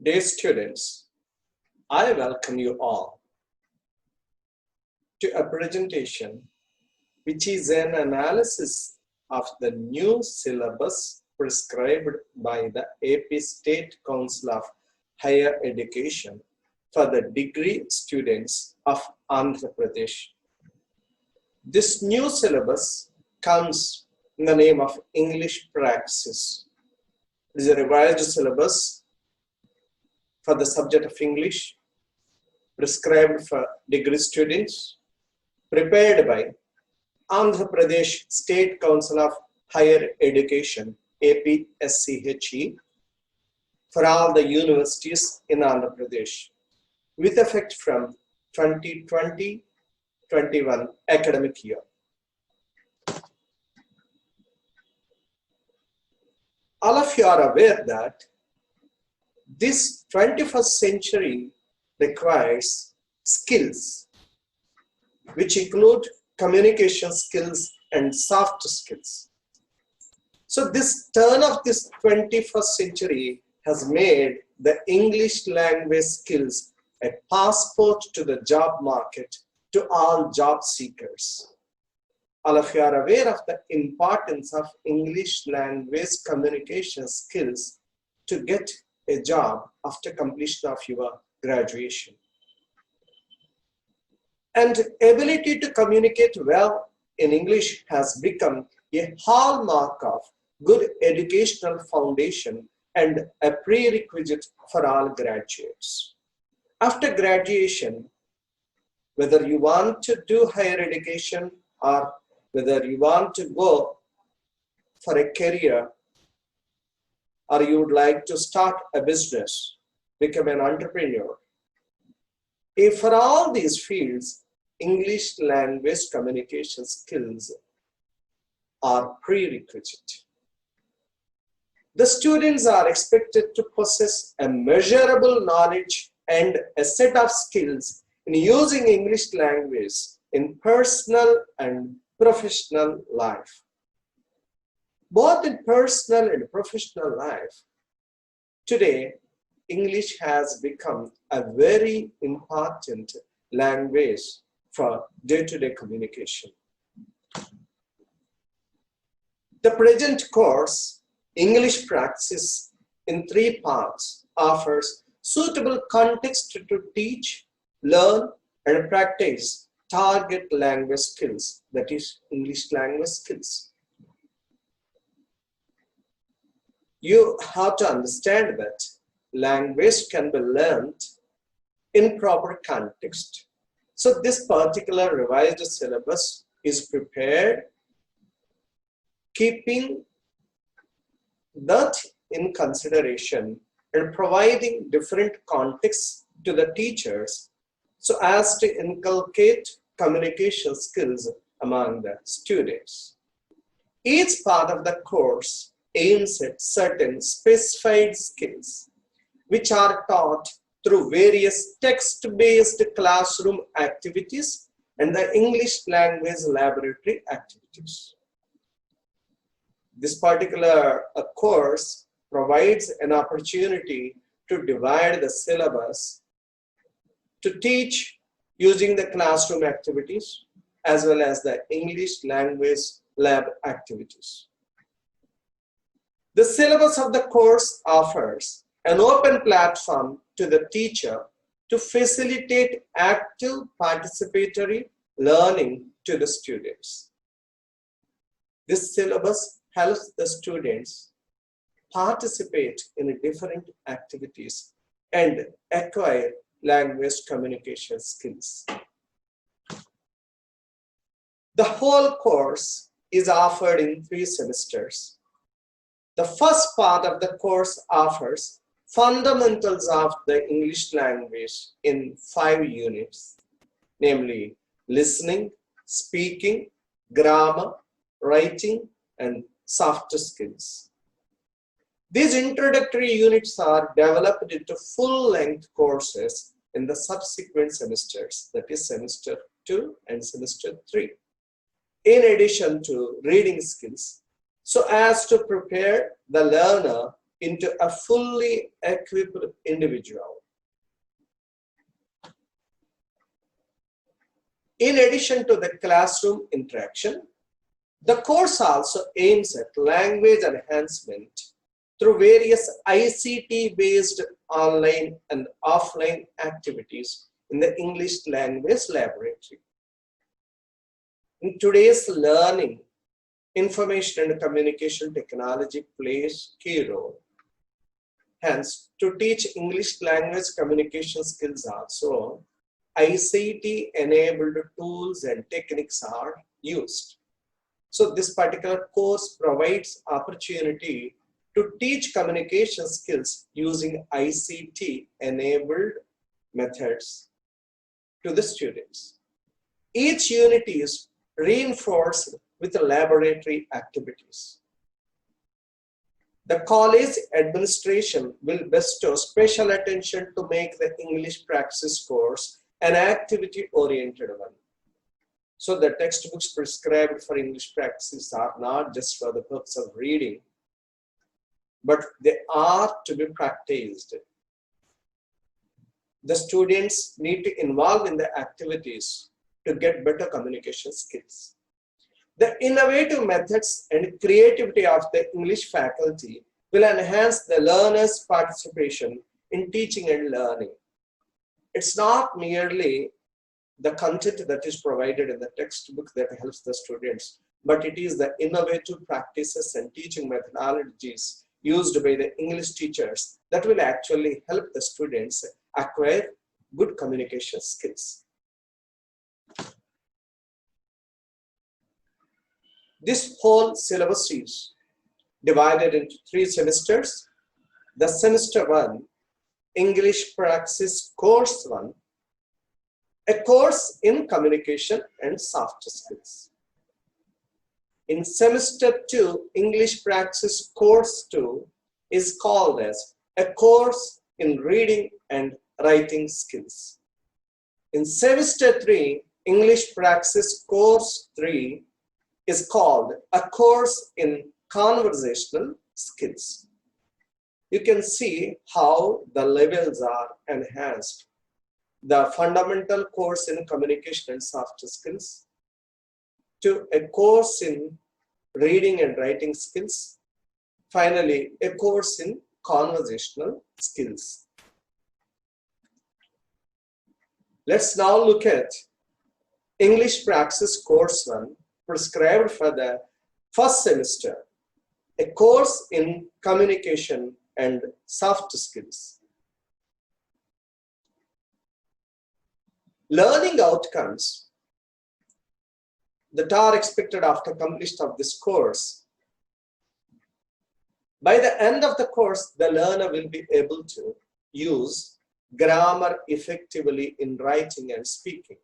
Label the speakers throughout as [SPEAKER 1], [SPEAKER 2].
[SPEAKER 1] Dear students, I welcome you all to a presentation which is an analysis of the new syllabus prescribed by the AP State Council of Higher Education for the degree students of Andhra Pradesh. This new syllabus comes in the name of English Praxis. It is a revised syllabus for the subject of English, prescribed for degree students, prepared by Andhra Pradesh State Council of Higher Education, APSCHE, for all the universities in Andhra Pradesh, with effect from 2020-21 academic year. All of you are aware that this 21st century requires skills, which include communication skills and soft skills. So this turn of this 21st century has made the English language skills a passport to the job market to all job seekers. All of you are aware of the importance of English language communication skills to get a job after completion of your graduation. And ability to communicate well in English has become a hallmark of good educational foundation and a prerequisite for all graduates. After graduation, whether you want to do higher education or whether you want to go for a career, or you would like to start a business, become an entrepreneur, if for all these fields, English language communication skills are prerequisite. The students are expected to possess a measurable knowledge and a set of skills in using English language in personal and professional life. Both in personal and professional life, today, English has become a very important language for day-to-day communication. The present course, English Praxis, in 3 parts, offers suitable context to teach, learn, and practice target language skills, that is, English language skills. You have to understand that language can be learned in proper context. So this particular revised syllabus is prepared keeping that in consideration and providing different contexts to the teachers so as to inculcate communication skills among the students. Each part of the course aims at certain specified skills, which are taught through various text-based classroom activities and the English language laboratory activities. This particular course provides an opportunity to divide the syllabus to teach using the classroom activities as well as the English language lab activities. The syllabus of the course offers an open platform to the teacher to facilitate active participatory learning to the students. This syllabus helps the students participate in different activities and acquire language communication skills. The whole course is offered in 3 semesters. The first part of the course offers fundamentals of the English language in 5 units, namely listening, speaking, grammar, writing, and soft skills. These introductory units are developed into full-length courses in the subsequent semesters, that is semester 2 and semester 3, in addition to reading skills, so as to prepare the learner into a fully equipped individual. In addition to the classroom interaction, the course also aims at language enhancement through various ICT-based online and offline activities in the English language laboratory. In today's learning, information and communication technology plays a key role. Hence, to teach English language communication skills also, ICT-enabled tools and techniques are used. So this particular course provides opportunity to teach communication skills using ICT-enabled methods to the students. Each unit is reinforced with laboratory activities. The college administration will bestow special attention to make the English Praxis course an activity-oriented one. So the textbooks prescribed for English Praxis are not just for the purpose of reading, but they are to be practiced. The students need to involve in the activities to get better communication skills. The innovative methods and creativity of the English faculty will enhance the learners' participation in teaching and learning. It's not merely the content that is provided in the textbook that helps the students, but it is the innovative practices and teaching methodologies used by the English teachers that will actually help the students acquire good communication skills. This whole syllabus is divided into 3 semesters. The semester 1, English Praxis course 1, a course in communication and soft skills. In semester 2, English Praxis course 2 is called as a course in reading and writing skills. In semester 3, English Praxis course 3 is called a course in conversational skills. You can see how the levels are enhanced. The fundamental course in communication and soft skills, to a course in reading and writing skills, finally a course in conversational skills. Let's now look at English Praxis course 1 prescribed for the first semester, a course in communication and soft skills. Learning outcomes that are expected after completion of this course. By the end of the course, the learner will be able to use grammar effectively in writing and speaking.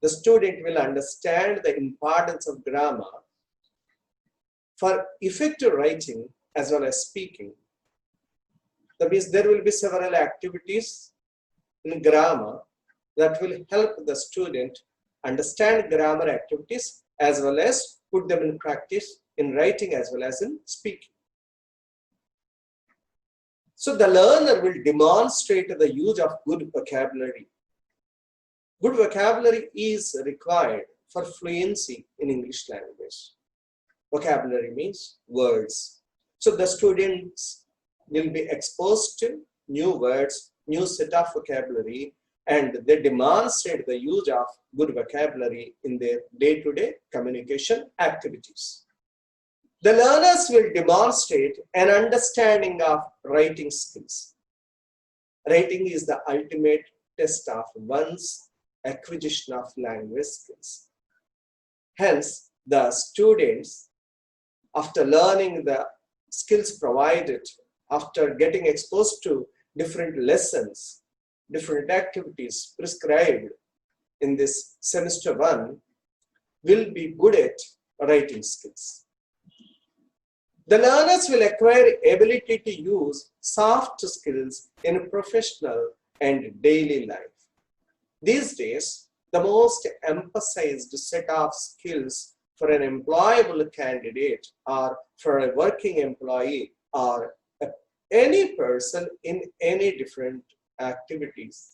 [SPEAKER 1] The student will understand the importance of grammar for effective writing as well as speaking. That means there will be several activities in grammar that will help the student understand grammar activities as well as put them in practice in writing as well as in speaking. So the learner will demonstrate the use of good vocabulary. Good vocabulary is required for fluency in English language. Vocabulary means words. So the students will be exposed to new words, new set of vocabulary, and they demonstrate the use of good vocabulary in their day-to-day communication activities. The learners will demonstrate an understanding of writing skills. Writing is the ultimate test of one's acquisition of language skills. Hence, the students, after learning the skills provided, after getting exposed to different lessons, different activities prescribed in this semester 1, will be good at writing skills. The learners will acquire ability to use soft skills in professional and daily life. These days, the most emphasized set of skills for an employable candidate or for a working employee are any person in any different activities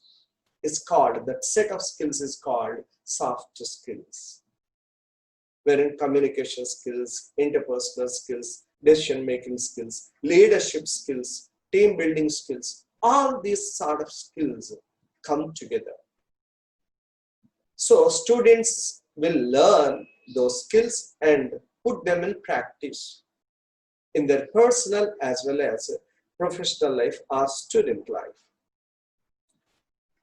[SPEAKER 1] is called, that set of skills is called soft skills, wherein communication skills, interpersonal skills, decision-making skills, leadership skills, team building skills, all these sort of skills come together. So students will learn those skills and put them in practice in their personal as well as professional life or student life.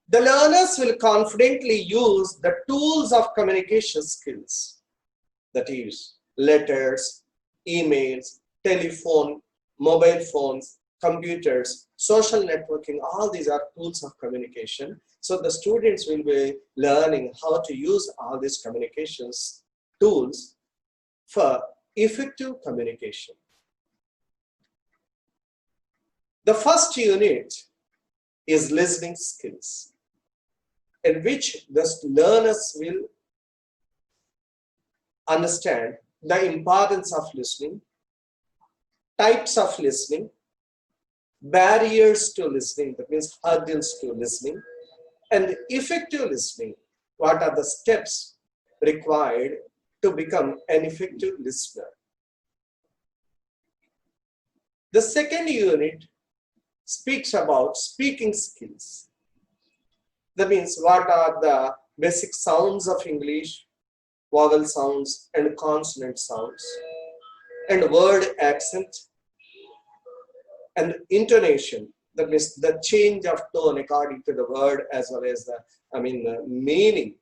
[SPEAKER 1] The learners will confidently use the tools of communication skills, that is, letters, emails, telephone, mobile phones, computers, social networking, all these are tools of communication. So the students will be learning how to use all these communications tools for effective communication. The first unit is listening skills, in which the learners will understand the importance of listening, types of listening, barriers to listening, that means hurdles to listening, and effective listening. What are the steps required to become an effective listener? The second unit speaks about speaking skills. That means what are the basic sounds of English, vowel sounds and consonant sounds, and word accent and intonation. That means the change of tone according to the word as well as the meaning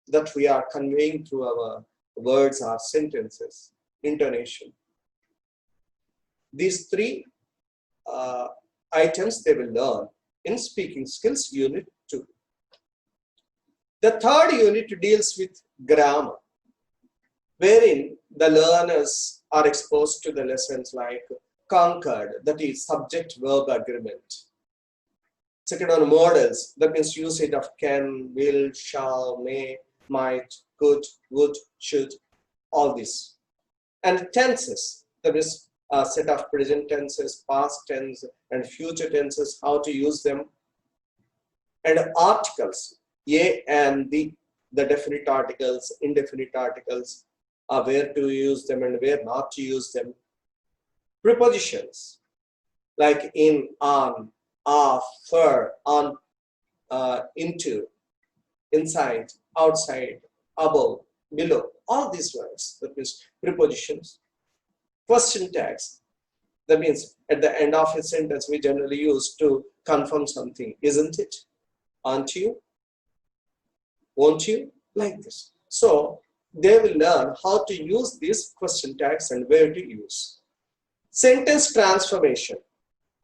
[SPEAKER 1] that we are conveying through our words or sentences, intonation. These three items they will learn in speaking skills unit 2. The third unit deals with grammar, wherein the learners are exposed to the lessons like concord, that is subject-verb agreement. Second one, modals, that means usage of can, will, shall, may, might, could, would, should, all this. And tenses, that is a set of present tenses, past tense, and future tenses, how to use them. And articles, a and the definite articles, indefinite articles, where to use them and where not to use them. Prepositions, like in, on, of, for, on, into, inside, outside, above, below, all these words, that means prepositions. Question tags, that means at the end of a sentence we generally use to confirm something, isn't it, aren't you, won't you, like this. So they will learn how to use these question tags and where to use. Sentence transformation,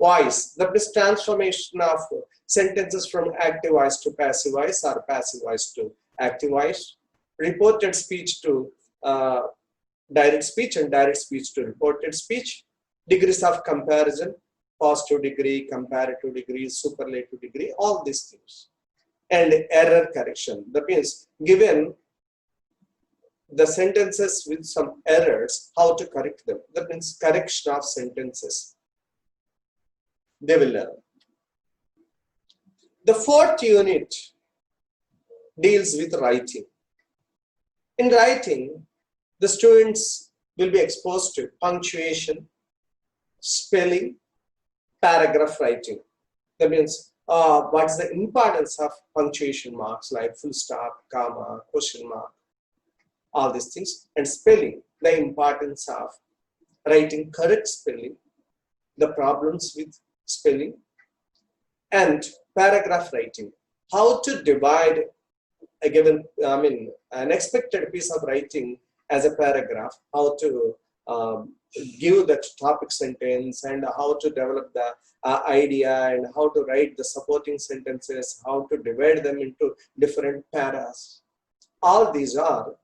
[SPEAKER 1] voice, that is transformation of sentences from active voice to passive voice or passive voice to active voice. Reported speech to direct speech and direct speech to reported speech. Degrees of comparison, positive degree, comparative degree, superlative degree, all these things. And error correction, that means given the sentences with some errors, how to correct them. That means correction of sentences. They will learn. The fourth unit deals with writing. In writing, the students will be exposed to punctuation, spelling, paragraph writing. That means what's the importance of punctuation marks like full stop, comma, question mark, all these things. And spelling, the importance of writing correct spelling, the problems with spelling. And paragraph writing, how to divide a given, an expected piece of writing as a paragraph, how to give the topic sentence and how to develop the idea and how to write the supporting sentences, how to divide them into different paras. All these are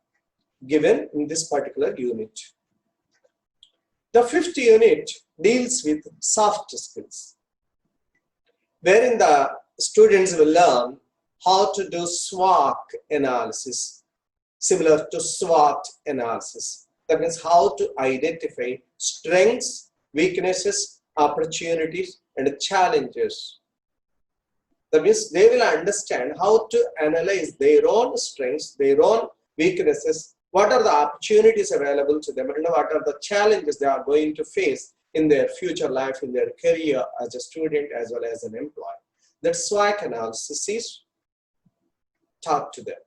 [SPEAKER 1] given in this particular unit. The fifth unit deals with soft skills, wherein the students will learn how to do SWOT analysis, similar to SWOT analysis. That means how to identify strengths, weaknesses, opportunities, and challenges. That means they will understand how to analyze their own strengths, their own weaknesses, what are the opportunities available to them, and what are the challenges they are going to face in their future life, in their career as a student as well as an employee. That SWOT analysis is taught to them.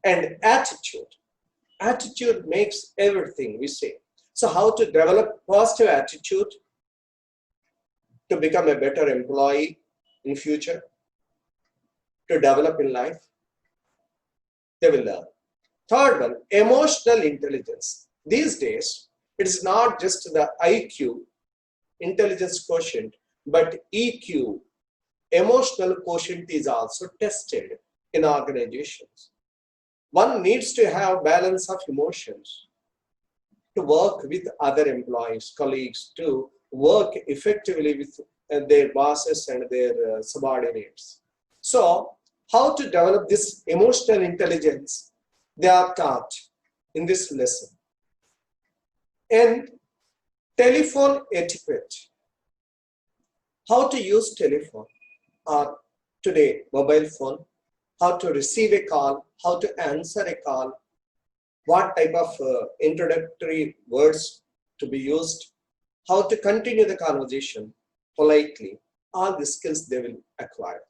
[SPEAKER 1] And attitude. Attitude makes everything we say. So how to develop positive attitude to become a better employee in future, to develop in life, they will learn. Third one, emotional intelligence. These days, it's not just the IQ, intelligence quotient, but EQ, emotional quotient, is also tested in organizations. One needs to have balance of emotions to work with other employees, colleagues, to work effectively with their bosses and their subordinates. So, how to develop this emotional intelligence, they are taught in this lesson. And telephone etiquette. How to use telephone, or today mobile phone, how to receive a call, how to answer a call, what type of introductory words to be used, how to continue the conversation politely. All the skills they will acquire.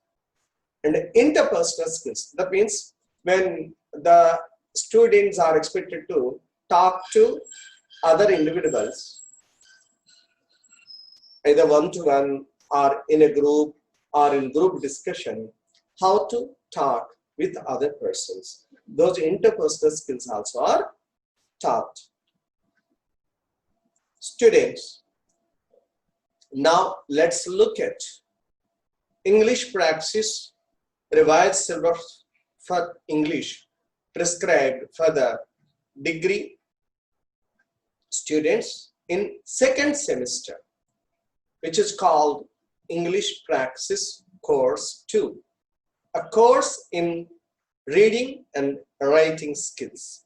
[SPEAKER 1] And interpersonal skills, that means when the students are expected to talk to other individuals, either one-to-one or in a group or in group discussion, how to talk with other persons. Those interpersonal skills also are taught. Students, now let's look at English Praxis revised syllabus for English prescribed for the degree students in second semester, which is called English Praxis Course 2, a course in reading and writing skills.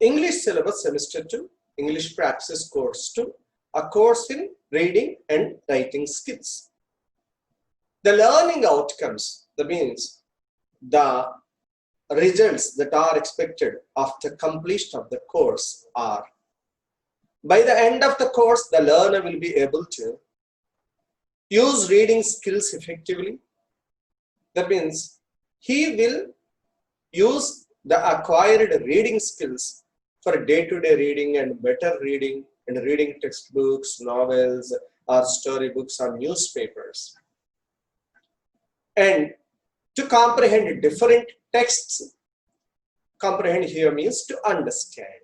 [SPEAKER 1] English Syllabus Semester 2, English Praxis Course 2, a course in reading and writing skills. The learning outcomes, that means the results that are expected after completion of the course are, by the end of the course, the learner will be able to use reading skills effectively. That means he will use the acquired reading skills for day-to-day reading and better reading and reading textbooks, novels, or storybooks or newspapers. And to comprehend different texts, comprehend here means to understand.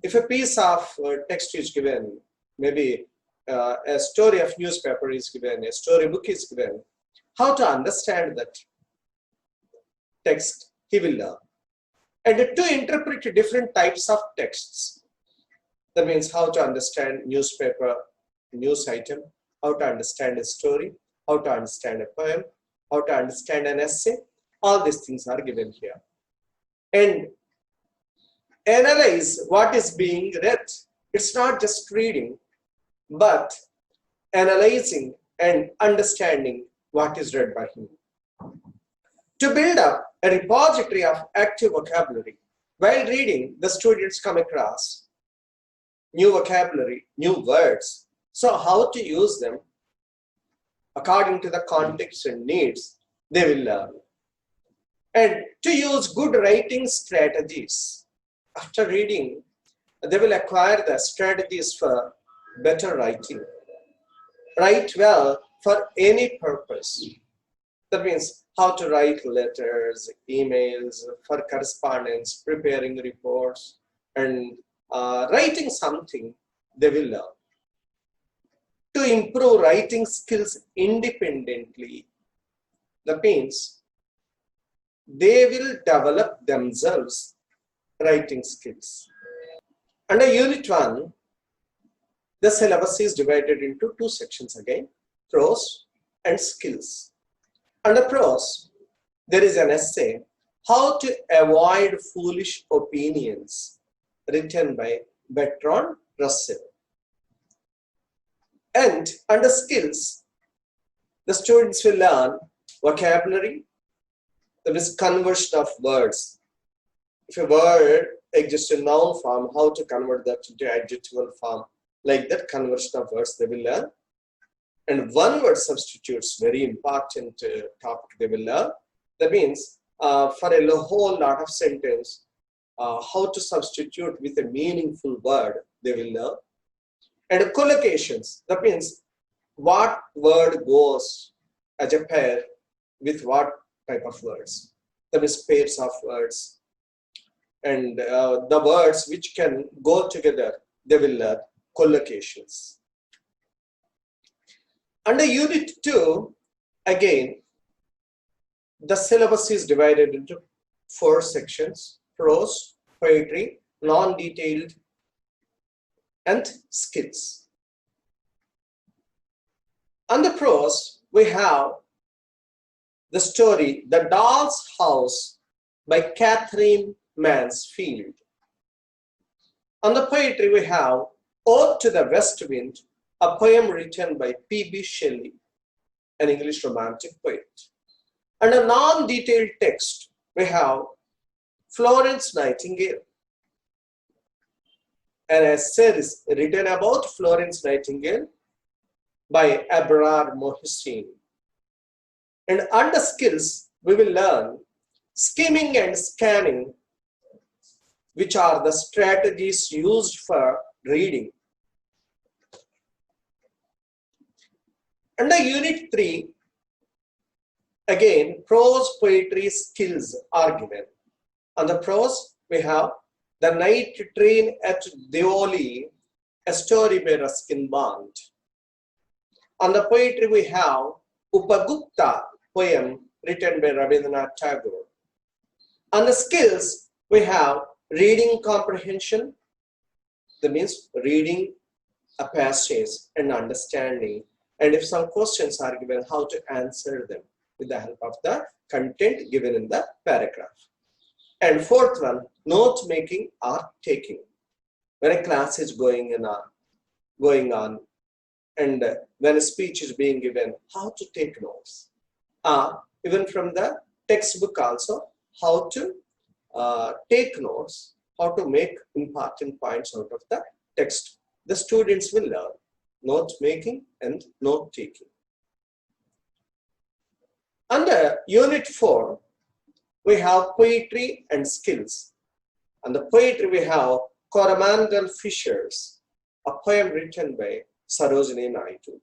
[SPEAKER 1] If a piece of text is given, maybe a story of newspaper is given, a storybook is given, how to understand that text, he will learn. And to interpret different types of texts, that means how to understand newspaper, news item, how to understand a story, how to understand a poem, how to understand an essay. All these things are given here. And analyze what is being read. It's not just reading, but analyzing and understanding what is read by him. To build up a repository of active vocabulary. While reading, the students come across new vocabulary, new words. So how to use them according to the context and needs, they will learn. And to use good writing strategies. After reading, they will acquire the strategies for better writing. Write well for any purpose. That means how to write letters, emails, for correspondence, preparing reports, and writing something, they will learn. To improve writing skills independently, that means they will develop themselves writing skills. Under Unit 1, the syllabus is divided into two sections again, prose and skills. Under prose, there is an essay, How to Avoid Foolish Opinions, written by Bertrand Russell. And under skills, the students will learn vocabulary, that is conversion of words. If a word exists in noun form, how to convert that into adjectival form, like that conversion of words they will learn. And one word substitutes, very important topic they will learn. That means for a whole lot of sentence, how to substitute with a meaningful word they will learn. And collocations, that means what word goes as a pair with what type of words. That is pairs of words. And the words which can go together, they will learn collocations. Under Unit 2, again, the syllabus is divided into 4 sections: prose, poetry, non-detailed, and skills. Under prose, we have the story The Doll's House by Catherine Mansfield. On the poetry, we have Ode to the West Wind, a poem written by P.B. Shelley, an English romantic poet. Under non-detailed text, we have Florence Nightingale. An essay is written about Florence Nightingale by Abrar Mohsin. And under skills, we will learn skimming and scanning, which are the strategies used for reading. Under Unit 3, again, prose, poetry, skills are given. On the prose, we have The Night Train at Deoli, a story by Ruskin Bond. On the poetry, we have Upagupta poem written by Rabindranath Tagore. On the skills, we have reading comprehension, that means reading a passage and understanding. And if some questions are given, how to answer them with the help of the content given in the paragraph. And fourth one, note making or taking. When a class is going on, and when a speech is being given, how to take notes. Even from the textbook also, how to take notes, how to make important points out of the text. The students will learn note making and note taking. Under Unit 4, we have poetry and skills. Under poetry, we have Coromandel Fishers, a poem written by Sarojini Naidu.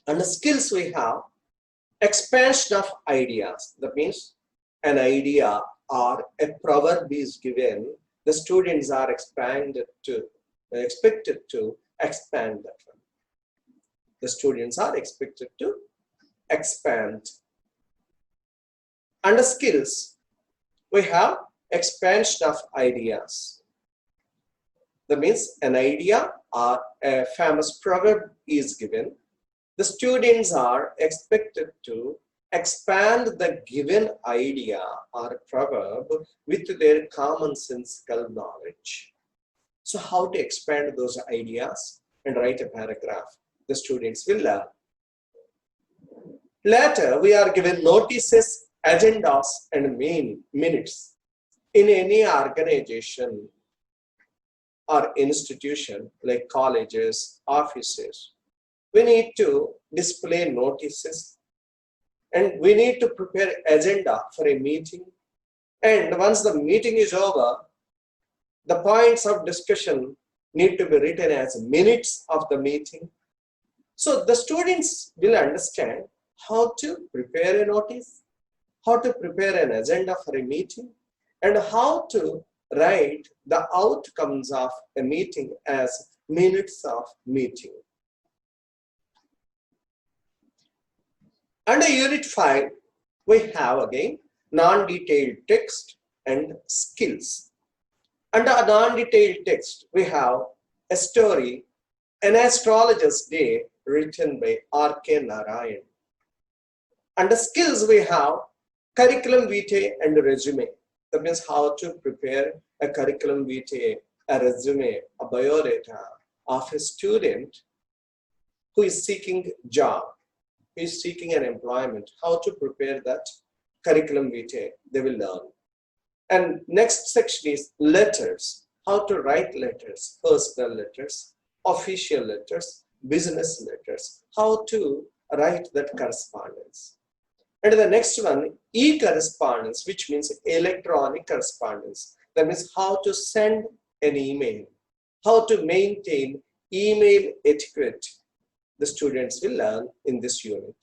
[SPEAKER 1] Under skills, we have expansion of ideas. That means an idea or a proverb is given, the students are expected to expand that one. The students are expected to expand. Under skills, we have expansion of ideas. That means an idea or a famous proverb is given. The students are expected to expand the given idea or proverb with their commonsensical knowledge. So how to expand those ideas and write a paragraph, the students will learn. Later, we are given notices, agendas, and minutes. In any organization or institution like colleges, offices, we need to display notices and we need to prepare agenda for a meeting. And once the meeting is over, the points of discussion need to be written as minutes of the meeting. So the students will understand how to prepare a notice, how to prepare an agenda for a meeting, and how to write the outcomes of a meeting as minutes of meeting. Under Unit 5, we have again non-detailed text and skills. Under a non-detailed text, we have a story, An Astrologer's Day, written by R.K. Narayan. Under skills, we have curriculum vitae and resume. That means how to prepare a curriculum vitae, a resume, a biodata of a student who is seeking job, who is seeking an employment, how to prepare that curriculum vitae, they will learn. And next section is letters, how to write letters, personal letters, official letters, business letters, how to write that correspondence. And the next one, e-correspondence, which means electronic correspondence. That means how to send an email, how to maintain email etiquette. The students will learn in this unit.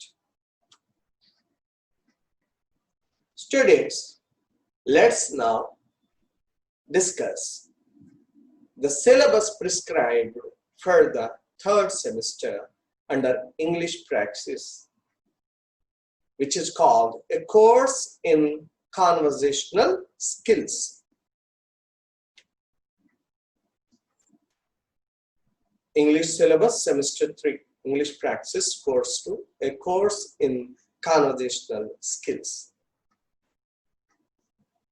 [SPEAKER 1] Students, let's now discuss the syllabus prescribed for the third semester under English Praxis, which is called a course in conversational skills. English syllabus semester 3, English Praxis course 2, a course in conversational skills.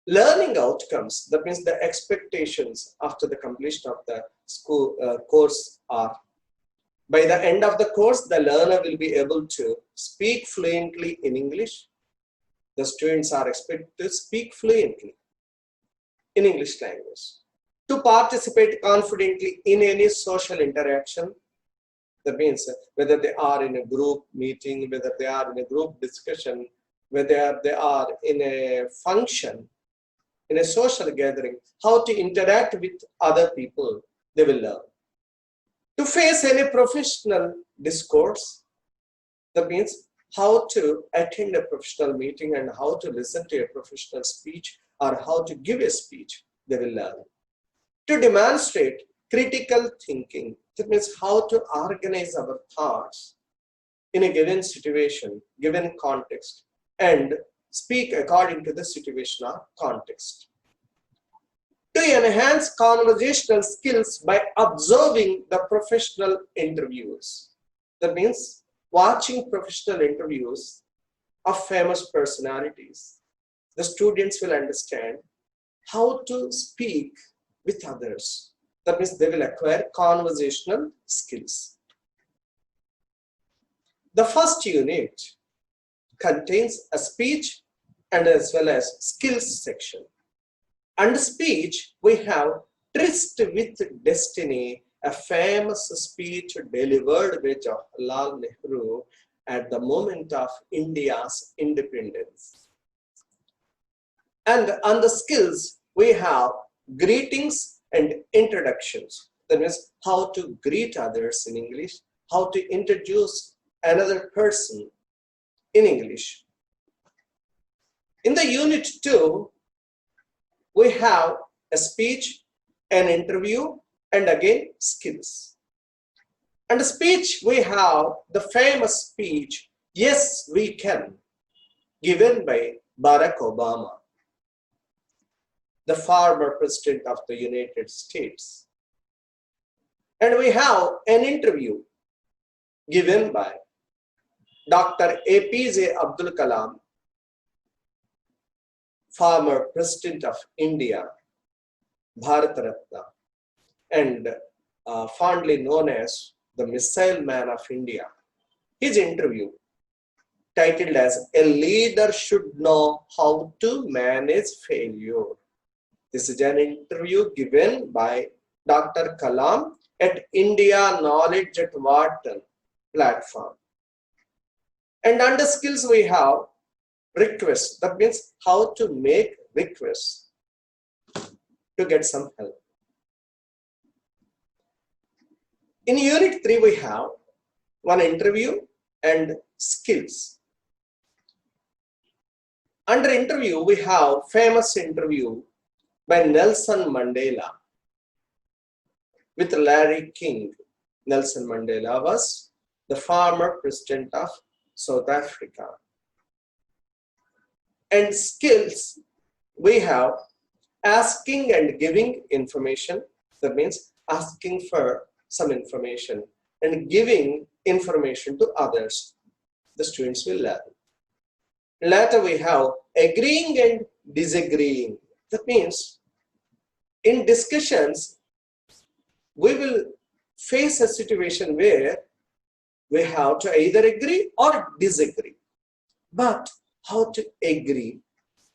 [SPEAKER 1] Learning outcomes, that means the expectations after the completion of the school course are, by the end of the course, the learner will be able to speak fluently in English. The students are expected to speak fluently in English language, to participate confidently in any social interaction. That means whether they are in a group meeting, whether they are in a group discussion, whether they are in a function, in a social gathering, how to interact with other people, they will learn. To face any professional discourse, that means how to attend a professional meeting and how to listen to a professional speech or how to give a speech, they will learn. To demonstrate critical thinking, that means how to organize our thoughts in a given situation, given context, and speak according to the situation or context. To enhance conversational skills by observing the professional interviews. That means watching professional interviews of famous personalities. The students will understand how to speak with others. That means they will acquire conversational skills. The first unit contains a speech and as well as skills section. Under speech, we have Tryst with Destiny, a famous speech delivered by Jawaharlal Nehru at the moment of India's independence. And on the skills, we have greetings and introductions. That means how to greet others in English, how to introduce another person in English. In the unit 2, we have a speech, an interview, and again skills. And the speech, we have the famous speech, "Yes, we can," given by Barack Obama, the former president of the United States. And we have an interview given by Dr. APJ Abdul Kalam, former president of India, Bharat Ratna, and fondly known as the Missile Man of India. His interview, titled as "A Leader Should Know How to Manage Failure." This is an interview given by Dr. Kalam at India Knowledge at Wharton platform. And under skills, we have requests. That means how to make requests to get some help. In unit 3, we have one interview and skills. Under interview, we have famous interview by Nelson Mandela with Larry King. Nelson Mandela was the former president of South Africa. And skills, we have asking and giving information. That means asking for some information and giving information to others. The students will learn. Later, we have agreeing and disagreeing. That means in discussions, we will face a situation where we have to either agree or disagree. But how to agree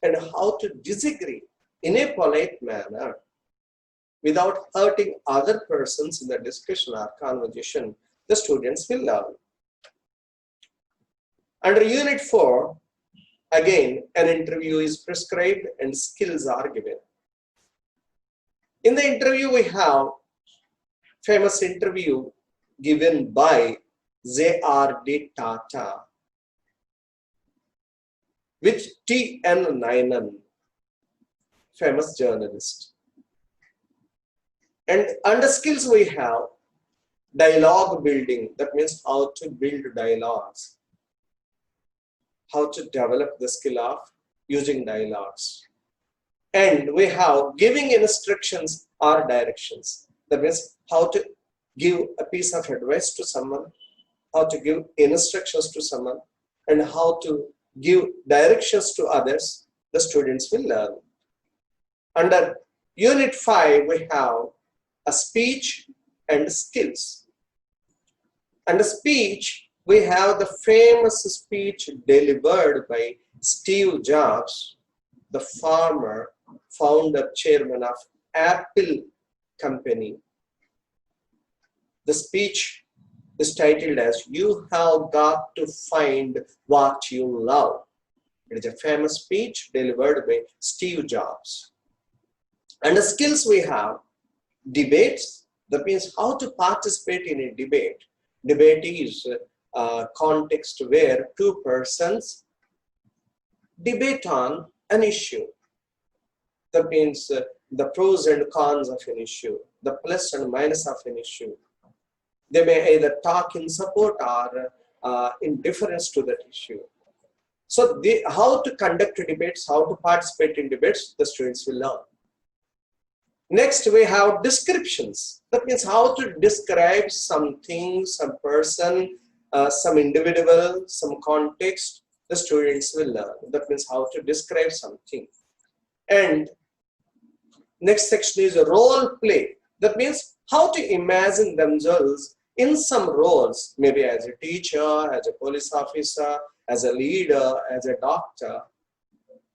[SPEAKER 1] and how to disagree in a polite manner without hurting other persons in the discussion or conversation, the students will learn. Under Unit 4, again, an interview is prescribed and skills are given. In the interview, we have famous interview given by J.R.D. Tata with T.N. Nayanan, famous journalist. And under skills, we have dialogue building. That means how to build dialogues, how to develop the skill of using dialogues. And we have giving instructions or directions. That means how to give a piece of advice to someone, how to give instructions to someone, and how to give directions to others, the students will learn. Under Unit 5, we have a speech and skills. Under speech, we have the famous speech delivered by Steve Jobs, the former founder, chairman of Apple company. The speech is titled as "You Have Got to Find What You Love." It is a famous speech delivered by Steve Jobs. And the skills we have debates. That means how to participate in a debate. Debate is a context where two persons debate on an issue. That means the pros and cons of an issue, the plus and minus of an issue. They may either talk in support or in deference to that issue. So how to conduct debates, how to participate in debates, the students will learn. Next, we have descriptions. That means how to describe something, some person, some individual, some context, the students will learn. That means how to describe something. And next section is a role play. That means how to imagine themselves in some roles, maybe as a teacher, as a police officer, as a leader, as a doctor,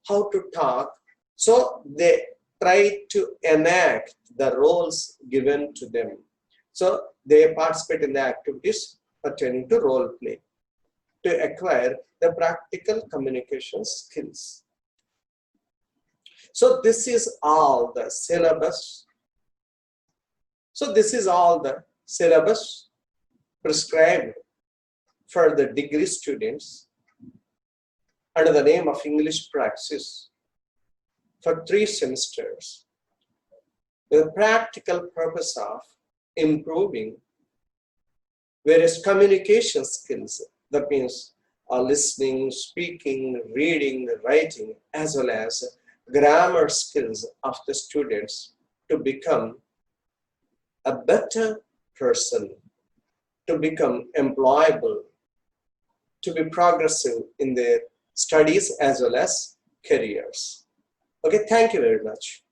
[SPEAKER 1] how to talk. So they try to enact the roles given to them. So they participate in the activities pertaining to role play to acquire the practical communication skills. So this is all the syllabus. So this is all the syllabus prescribed for the degree students under the name of English Praxis for 3 semesters, with the practical purpose of improving various communication skills. That means listening, speaking, reading, writing, as well as grammar skills of the students to become a better person, to become employable, to be progressive in their studies as well as careers. Okay, thank you very much.